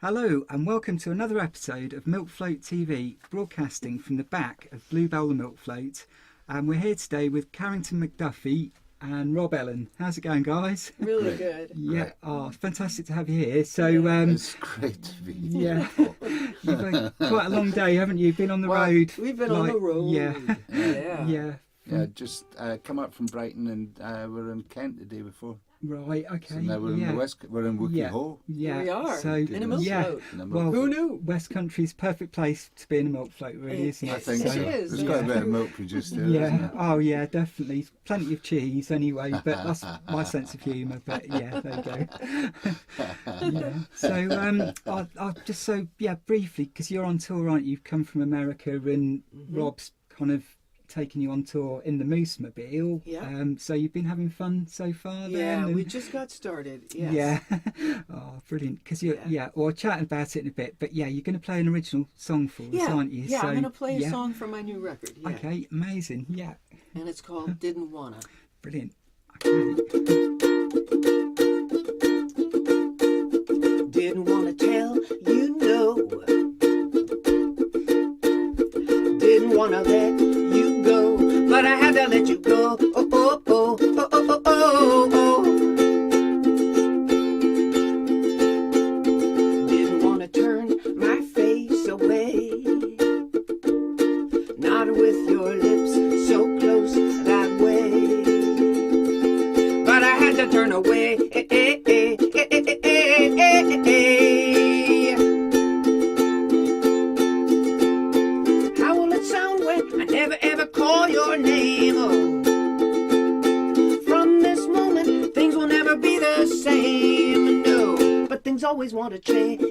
Hello and welcome to another episode of Milk Float TV, broadcasting from the back of Bluebell the Milk Float. And we're here today with Carrington, MacDuffie and Rob Ellen. How's it going, guys? Really good. Yeah, oh, fantastic to have you here. So it's great to be here. Yeah, you've had quite a long day, haven't you? Been on the road. We've been on the road. Yeah. Yeah, just come up from Brighton and we're in Kent the day before. Right, okay. So now we're in the West. We're in Wookey Hole. Yeah, we are. So in a milk float. Well, who knew? West Country's perfect place to be in a milk float, really, isn't it? I think so. It is. There's quite a bit of milk produced there. Yeah. Isn't it? Oh, yeah, definitely. Plenty of cheese, anyway. But that's my sense of humour. But yeah, there you go. Yeah. So, I'll just briefly, because you're on tour, aren't you? You've come from America, and Rob's kind of taking you on tour in the Moose Mobile. Yeah. So you've been having fun so far. Yeah, then, we just got started. Yes. Yeah. Oh, brilliant. Because we'll chat about it in a bit. But yeah, you're going to play an original song for us, aren't you? Yeah, so, I'm going to play a song from my new record. Yeah. Okay, amazing. Yeah. And it's called Didn't Wanna. Brilliant. Okay. Didn't wanna tell you no. Didn't wanna let you go, but I had to let you go. Oh, oh, oh, oh, oh, oh, oh, oh. Didn't wanna turn my face away, not with your lips so close that way, but I had to turn away. How will it sound when I never ever call your name? Oh, from this moment things will never be the same. No, but things always want to change.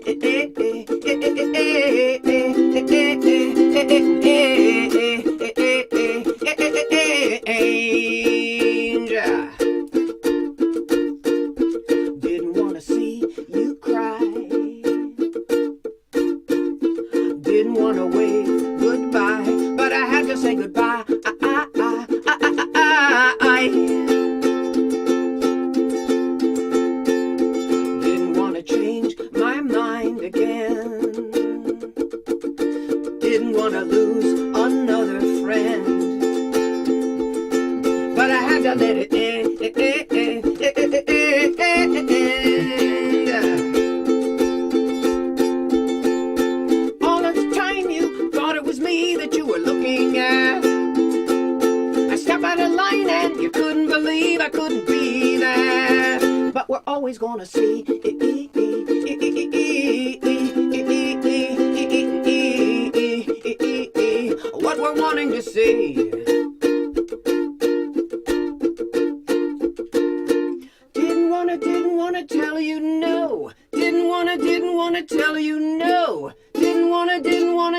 Didn't want to see you cry. Didn't want to wave goodbye, but I had to say goodbye. Didn't want to change my mind again. Didn't want to lose another friend, but I had to let it end. All of the time you thought it was me that you were looking at. I stepped out of line and you couldn't believe I couldn't be there. But we're always gonna see what we're wanting to see. Didn't wanna tell you no. Didn't wanna tell you no. Didn't wanna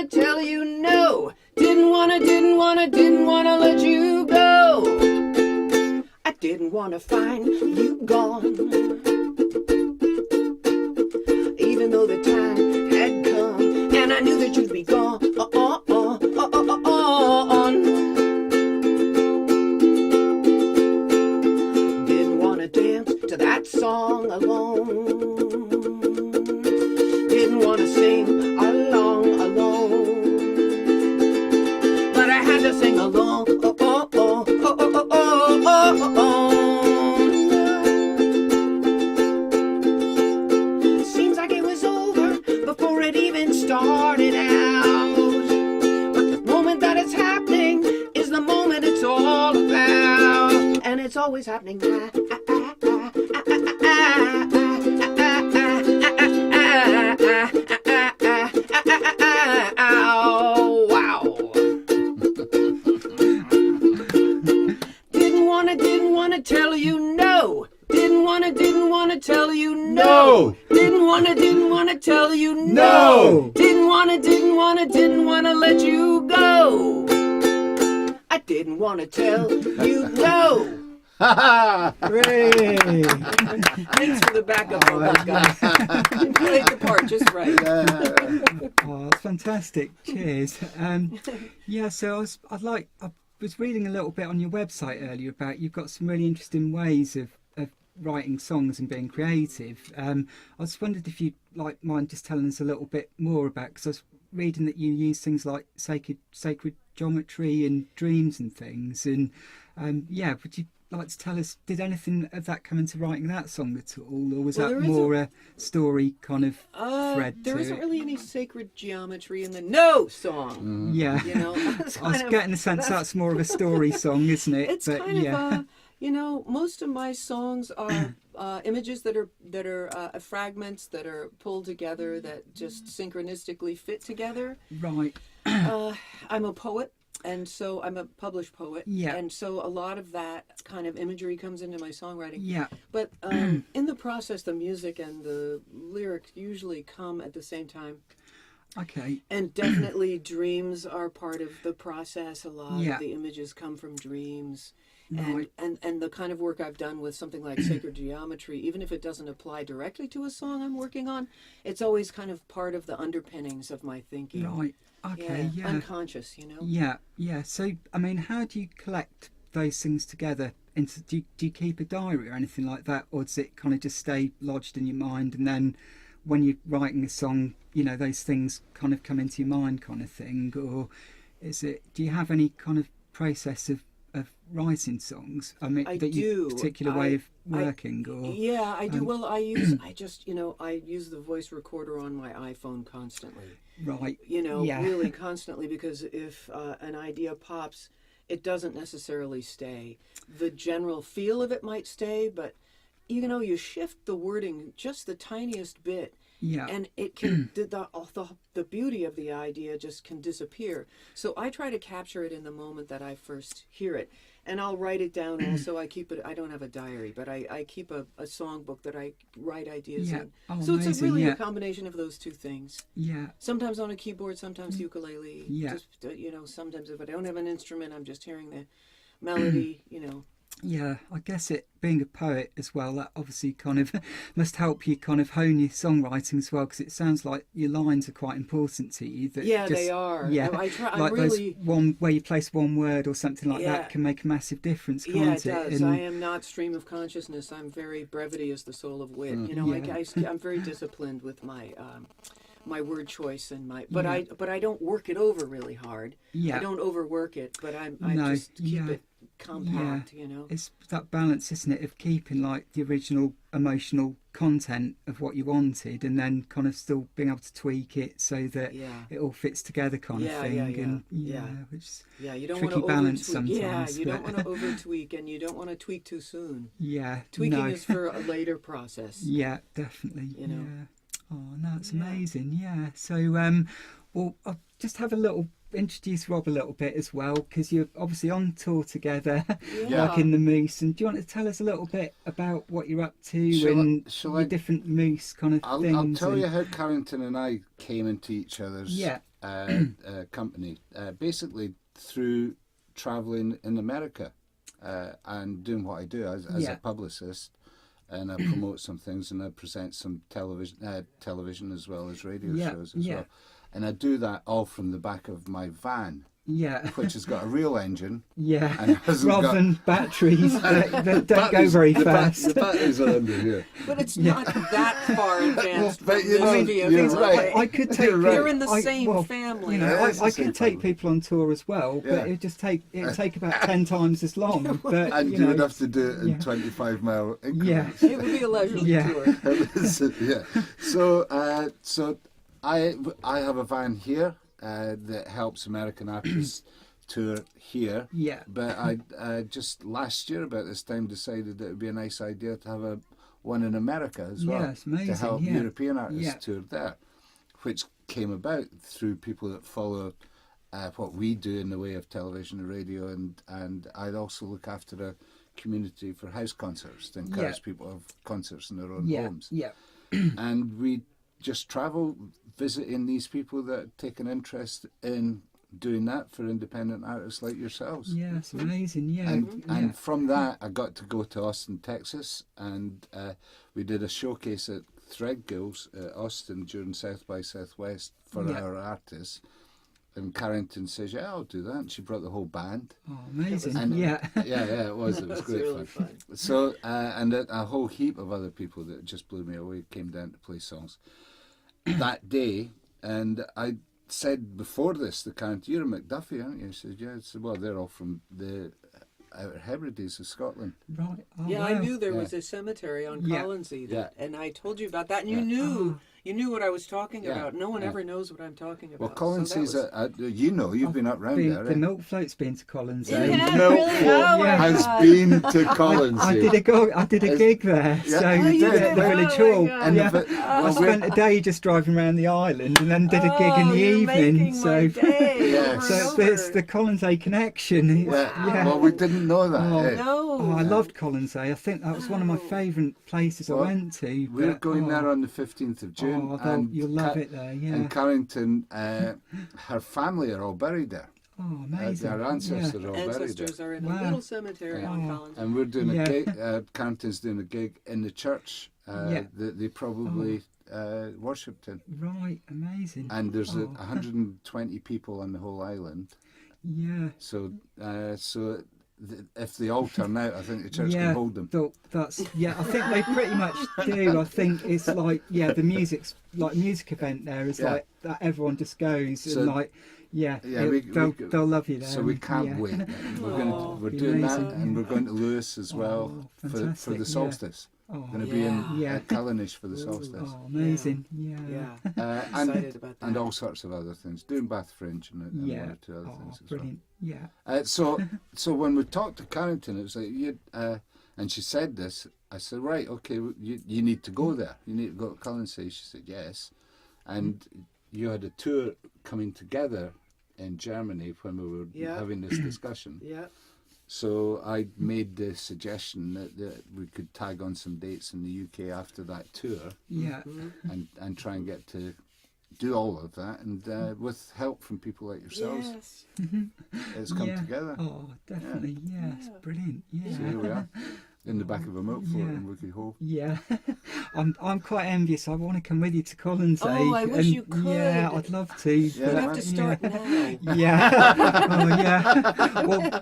tell you no. Didn't wanna let you go. I didn't wanna find you gone, even though the time had come and I knew that you'd be gone. Didn't wanna dance to that song alone. Didn't wanna sing along, but I had to sing along. Seems like it was over before it even started out, but the moment that it's happening is the moment it's all about, and it's always happening now. Didn't wanna tell you no. Didn't wanna tell you no. Didn't wanna tell you no. Didn't wanna let you go. I didn't wanna tell you no. Great. Thanks for the backup on that, guys. You played the part just right. Oh, that's fantastic. Cheers. So I was reading a little bit on your website earlier about you've got some really interesting ways of writing songs and being creative. I just wondered if you'd like mind just telling us a little bit more about, because I was reading that you use things like sacred geometry and dreams and things, and yeah, would you like to tell us, did anything of that come into writing that song at all, or was that more a story kind of thread there to isn't it? really any sacred geometry in the No song. Yeah, You know, I was getting the sense that's more of a story song, isn't it? It's But kind yeah. of you know, most of my songs are images that are fragments that are pulled together that just synchronistically fit together. Right. I'm a poet, and so I'm a published poet. Yeah. And so a lot of that kind of imagery comes into my songwriting. Yeah. But in the process, the music and the lyrics usually come at the same time. Okay. And definitely dreams are part of the process. A lot Yeah. of the images come from dreams. Right. And the kind of work I've done with something like sacred geometry, even if it doesn't apply directly to a song I'm working on, it's always kind of part of the underpinnings of my thinking. Right. Okay. Yeah. Unconscious, you know? Yeah. Yeah. So, I mean, how do you collect those things together? Do you keep a diary or anything like that, or does it kind of just stay lodged in your mind, and then when you're writing a song, you know, those things kind of come into your mind, kind of thing, or is it? Do you have any kind of process of writing songs? I mean, I that you do. particular way of working, or Yeah, I do. Well, I use I use the voice recorder on my iPhone constantly. right? You know, Yeah. really constantly, because if an idea pops, it doesn't necessarily stay. The general feel of it might stay, but you know, you shift the wording just the tiniest bit, Yeah. and it can the beauty of the idea just can disappear. So I try to capture it in the moment that I first hear it, and I'll write it down. Also, I keep it. I don't have a diary, but I keep a songbook that I write ideas Yeah. in. Oh, So it's amazing, really yeah. a combination of those two things. Yeah. Sometimes on a keyboard, sometimes ukulele. Yeah. Just, you know, sometimes if I don't have an instrument, I'm just hearing the melody, you know. Yeah, I guess it being a poet as well, that obviously kind of must help you kind of hone your songwriting as well, because it sounds like your lines are quite important to you. That Yeah, just, they are. Yeah, I try, I'm like really, those one where you place one word or something like Yeah. that can make a massive difference, can't yeah, it does. And I am not stream of consciousness. I'm very brevity is the soul of wit. You know, Yeah. I'm very disciplined with my my word choice and my, but Yeah. I don't work it over really hard. Yeah. I don't overwork it, but I No, just keep yeah. it compact. You know. it's that balance, isn't it, of keeping like the original emotional content of what you wanted, and then kind of still being able to tweak it so that Yeah. it all fits together, kind Yeah, of thing. yeah, And yeah. which is Yeah, you don't tricky want to balance over tweak. Yeah, sometimes, you don't but- want to over tweak, and you don't want to tweak too soon. yeah, Tweaking no. is for a later process. Yeah, definitely. You know. Yeah. Oh no, it's Yeah. amazing. Yeah. So, well, I'll just have a little introduce Rob a little bit as well, because you're obviously on tour together, Yeah. like in the Moose. And do you want to tell us a little bit about what you're up to Shall your I- different Moose kind of I'll things? tell and- you how Carrington and I came into each other's Yeah. company. Basically through travelling in America and doing what I do as Yeah. a publicist. And I promote some things, and I present some television as well as radio Yeah, shows as yeah. well. And I do that all from the back of my van, Yeah. which has got a real engine. Yeah, And it hasn't rather got- than batteries that don't go very fast. The batteries are under here. But it's not that far advanced. But from you this know, vehicle. you're It's right. I could take You're right. You're in the I- same well, family. You know, Yeah, it's the I same could take family. people on tour as well, but Yeah. it'd take about 10 times as long. But And you know, would have to do it in yeah. 25-mile Yeah. increments. It would be a leisurely Yeah. tour. Yeah. So I have a van here that helps American artists tour here. Yeah. But I just last year about this time decided that it would be a nice idea to have one in America as well. Yeah, it's amazing, to help yeah. European artists Yeah. tour there, which came about through people that follow what we do in the way of television and radio, and I'd also look after a community for house concerts to encourage Yeah. people to have concerts in their own Yeah. homes. Yeah. And we just travel visiting these people that take an interest in doing that for independent artists like yourselves. Yeah, it's amazing. Yeah. And from that, I got to go to Austin, Texas, and we did a showcase at Threadgills, Austin, during South by Southwest for Yeah. our artists. And Carrington says, "Yeah, I'll do that." And she brought the whole band. Oh, amazing. And- Yeah. Yeah, it was. It was That's great really fun. fun. So, and a whole heap of other people that just blew me away came down to play songs that day. And I said before this, the Carrington, "You're a MacDuffie, aren't you?" He said, "Yeah." I said, "Well, they're all from the Outer Hebrides of Scotland." Right. Oh, Yeah, wow. I knew there Yeah. was a cemetery on Yeah. Collinsey, Yeah. and I told you about that, and you Yeah. knew you knew what I was talking Yeah. about. No one Yeah. ever knows what I'm talking Well, about. Collinsey's, so that was, you know, you've been up round there. The eh? milk float's been to Collins. It eh? has? Milk Really? Float Oh my has God. been to Collinsey. I did a gig there, Yeah. so Oh, you at did? the Oh village my hall. God. And Yeah. the, I well, spent a day just driving around the island, and then did a gig in the you're evening. making So, my day Yeah. over and so over. it's the Collinsey connection. It's- yeah. yeah. Well, we didn't know that. Oh, eh? No. Oh, I loved Collinsey. I think that was one of my Oh. favourite places I Well, went to. We're but, going oh, there on the 15th of June. Oh, and you'll love it there. Yeah. And Carrington, her family are all buried there. Oh, amazing. Their ancestors are all buried Ancestors there. are in a Wow. little cemetery Yeah. on Oh. Collinsey. And we're doing Yeah. a gig, Carrington's doing a gig in the church Yeah. that they probably worshipped in. Right, amazing. And there's Oh. 120 people on the whole island. Yeah. So, if they all turn out, I think the church Yeah, can hold them. That's I think they pretty much do. I think it's like the music's like a music event there is Yeah. like that everyone just goes So- and like they'll love you there. So we can't yeah. wait. Oh, We're be doing that, amazing, and yeah. we're going to Lewis as well Oh, for fantastic, the yeah. solstice. Oh, Going to be in Yeah. Callanish for the solstice. oh, amazing. Yeah. Yeah. And Excited about that. all sorts of other things. Doing Bath Fringe and one Yeah. or two other Oh, things as brilliant. Yeah. well. So when we talked to Carrington, it was like and she said this. I said, right, okay, you need to go there. You need to go to Collinsey. She said yes, and you had a tour coming together in Germany when we were Yeah. having this discussion. Yeah. So I made the suggestion that we could tag on some dates in the UK after that tour Yeah. and try and get to do all of that. And with help from people like yourselves, Yes. it's come Yeah. together. Oh, definitely. Yeah. It's Yeah. brilliant. Yeah. So here we are, in the back of a milk float Yeah. in Wicked Hole. Yeah, I'm quite envious. I want to come with you to Collinsey. Oh, I wish and, you could. Yeah, I'd love to. Yeah, You but, have to start now. Yeah. Oh, yeah. Well,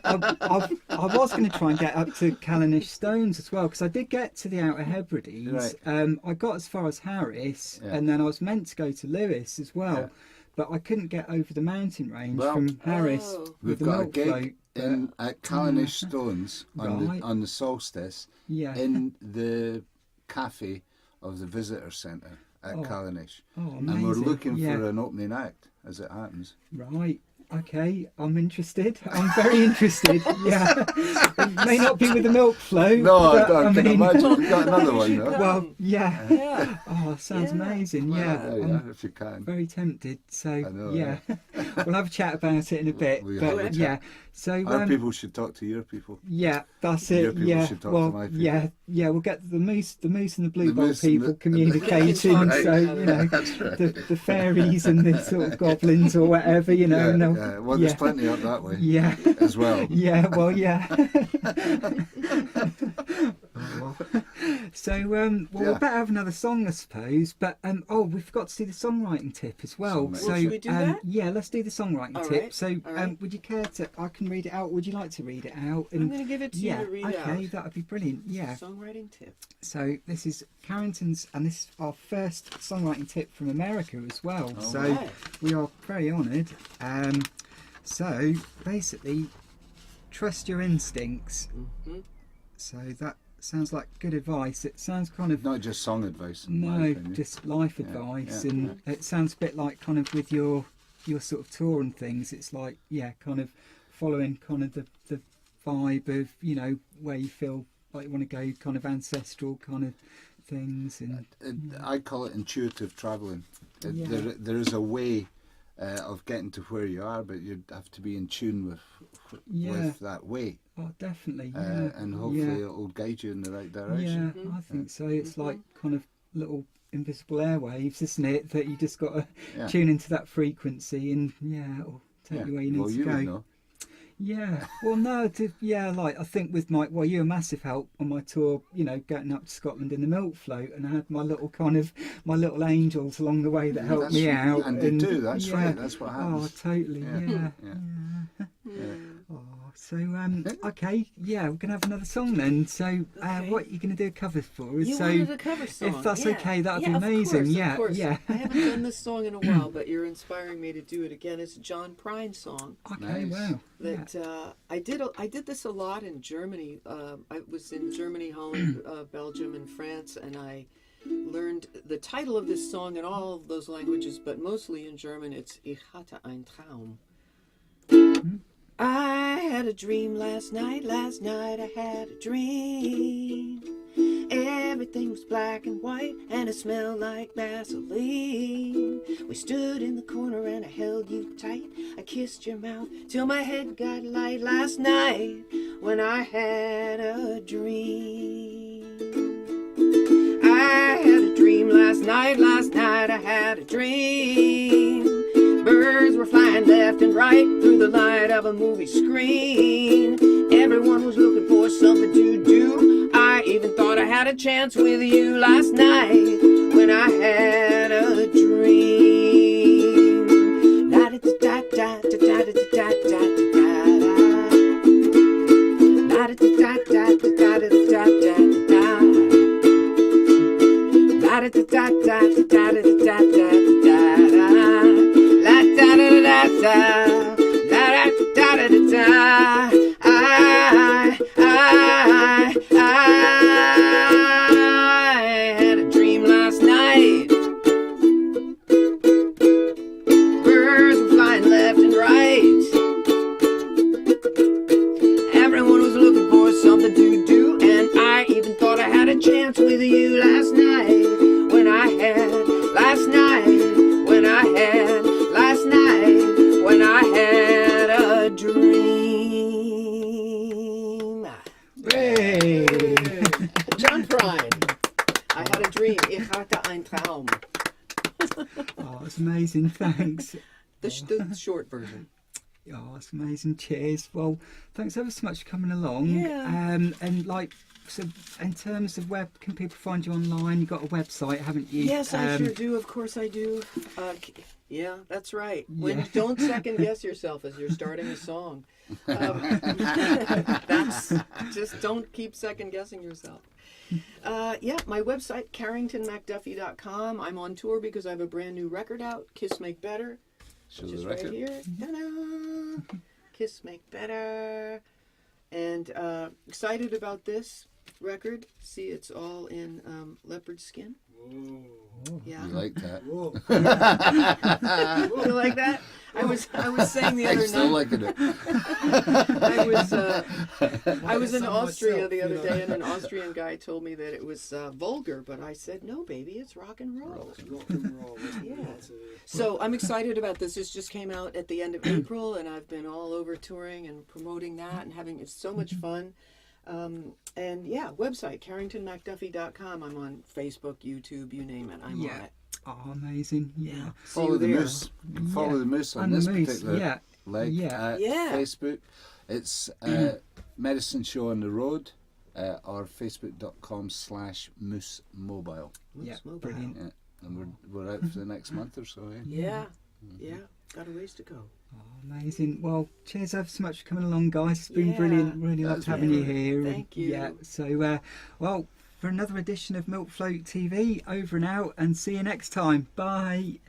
I was going to try and get up to Callanish Stones as well because I did get to the Outer Hebrides. Right. I got as far as Harris, Yeah. and then I was meant to go to Lewis as well, Yeah. but I couldn't get over the mountain range Well, from Harris Oh. We've with the got a milk gig float. at Callanish Stones Right. on the solstice Yeah. in the cafe of the visitor centre at Oh, Callanish. Oh, And we're amazing. looking Yeah. for an opening act, as it happens. Right. Okay, I'm interested. I'm very interested. Yeah. It may not be with the milk flow. No, but, I can mean, imagine we've got another one, You though. should Well, yeah. Yeah. Oh, sounds Yeah. amazing. Well, Yeah. there you I'm are, if you can. very tempted. So, I know, yeah. We'll have a chat about it in a bit. We'll have a But, chat. yeah. So, Our people should talk to your people. yeah, that's Your it. people Yeah. should talk to Well, my people. yeah. We'll get the moose and the blue The bowl moose and people the- communicating. Right. So, you know, That's right. the fairies and the sort of goblins or whatever, you know. Yeah, and they'll- yeah. Well, there's plenty up that way Yeah. as well. Yeah, well, yeah. So, well, Yeah. we better have another song, I suppose. But we forgot to do the songwriting tip as well. Songwriting. So, Well, should we do that? yeah, let's do the songwriting All tip. right, So, all right. would you care to? I can read it out. Would you like to read it out? I'm going to give it to yeah, you to read okay, out. that would be brilliant. Yeah. Songwriting tip. So this is Carrington's, and this is our first songwriting tip from America as well. All so right. we are very honoured. So basically, trust your instincts. Hmm. So that sounds like good advice. It sounds kind of Not just song advice. in my no, opinion. just life Yeah, advice, yeah, and it sounds a bit like kind of with your sort of tour and things. It's like kind of following kind of the vibe of where you feel like you want to go, kind of ancestral kind of things, and I call it intuitive travelling. Yeah. There is a way of getting to where you are, but you have to be in tune with that way, oh, definitely, yeah, and hopefully it will guide you in the right direction. yeah, I think so. It's like kind of little invisible airwaves, isn't it? That you just got to Yeah. tune into that frequency, and it'll take Yeah. you where you need Well, to you go. would know. Yeah. Well, no, like I think with you're a massive help on my tour, you know, getting up to Scotland in the milk float, and I had my little angels along the way that helped me out. And they do, that's right, that's what happens. Oh, totally, yeah. Oh, so, okay, yeah, we're going to have another song then. So, what you're going to do a cover for us? You wanted a cover song. If that's okay, that would be of amazing. course. Yeah. I haven't done this song in a while, but you're inspiring me to do it again. It's a John Prine song. Okay, Nice. wow. That I did this a lot in Germany. I was in Germany, Holland, Belgium, and France, and I learned the title of this song in all of those languages, but mostly in German. It's Ich hatte ein Traum. I had a dream last night I had a dream. Everything was black and white and it smelled like Vaseline. We stood in the corner and I held you tight. I kissed your mouth till my head got light last night when I had a dream. I had a dream last night I had a dream. Birds were flying left and right through the light of a movie screen. Everyone was looking for something to do. I even thought I had a chance with you last night when I had a dream. La da da da da da da da da da da. La da da da da da da da da da. La da da da da da da da da da. La da da da da da da da da da. I had a dream last night. Birds were flying left and right. Everyone was looking for something to do, and I even thought I had a chance with you last night when I had last night when I had last night when I had a dream. Hey. John Prine. I had a dream. Ich hatte ein Traum. Oh, it's amazing. Thanks. The short version. Oh, it's amazing. Cheers. Well, thanks ever so much for coming along. Yeah. And like, so in terms of where can people find you online? You've got a website, haven't you? Yes, I sure do. Of course I do. Yeah, that's right. Don't second guess yourself as you're starting a song. That's just don't keep second guessing yourself. Yeah, my website, carringtonmacduffie.com. I'm on tour because I have a brand new record out, Kiss Make Better. Show Which the is record. right here. Ta-da! Kiss Make Better. And excited about this record. See, it's all in leopard skin. Whoa. Yeah. You like that? Whoa. You like that? I was saying the I'm other still night. liking it. I was in Some Austria myself, the other you know. day, and an Austrian guy told me that it was vulgar, but I said, no, baby, it's rock and roll. Yeah. So I'm excited about this. This just came out at the end of April, and I've been all over touring and promoting that and having it's so much fun. And yeah, website, carringtonmacduffie.com. I'm on Facebook, YouTube, you name it. I'm on it. Oh, amazing. Yeah. See Follow you the there. moose. Follow the moose on And the this moose, particular yeah. leg. Yeah. Yeah. Facebook. It's Medicine Show on the Road, or facebook.com/moose mobile. Yeah, Mobile. brilliant. Yeah. And we're out for the next month or so. Yeah. Yeah. Got a ways to go. Oh, amazing. Well, cheers ever so much for coming along, guys. It's been Yeah. brilliant. Really loved That's having you brilliant. here. Thank you. Yeah. So, well, for another edition of Milk Float TV, over and out, and see you next time. Bye.